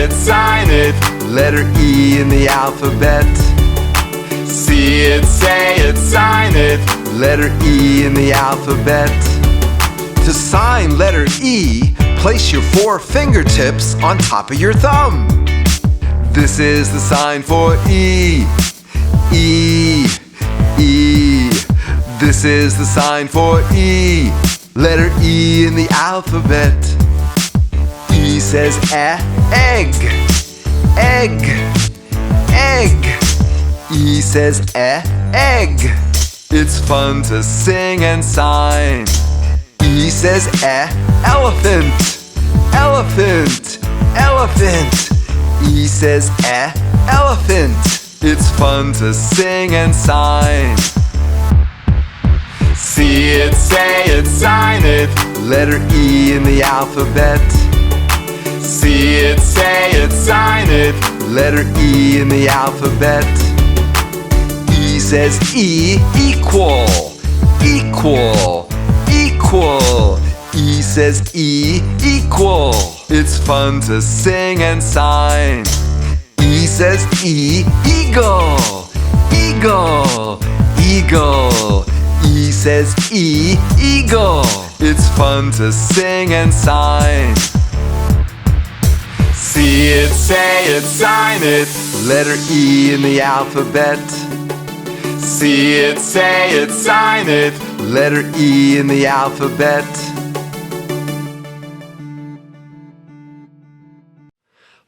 it, sign it. Letter E in the alphabet. See it, say it, sign it. Letter E in the alphabet. To sign letter E, place your 4 fingertips on top of your thumb. This is the sign for E. E, E. This is the sign for E. Letter E in the alphabet. E says egg, egg, egg. E says egg. It's fun to sing and sign. E says elephant, elephant, elephant. E says elephant. It's fun to sing and sign. See it, say it, sign it. Letter E in the alphabet. See it, say it, sign it. Letter E in the alphabet. E says equal, equal, equal. E says equal. It's fun to sing and sign. E says eagle, eagle, eagle. E says eagle. It's fun to sing and sign. See it, say it, sign it. Letter E in the alphabet. See it, say it, sign it. Letter E in the alphabet.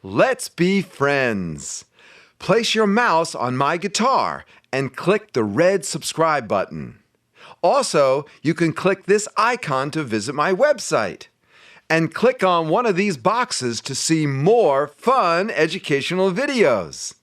Let's be friends. Place your mouse on my guitar and click the red subscribe button. Also, you can click this icon to visit my website. And click on one of these boxes to see more fun educational videos.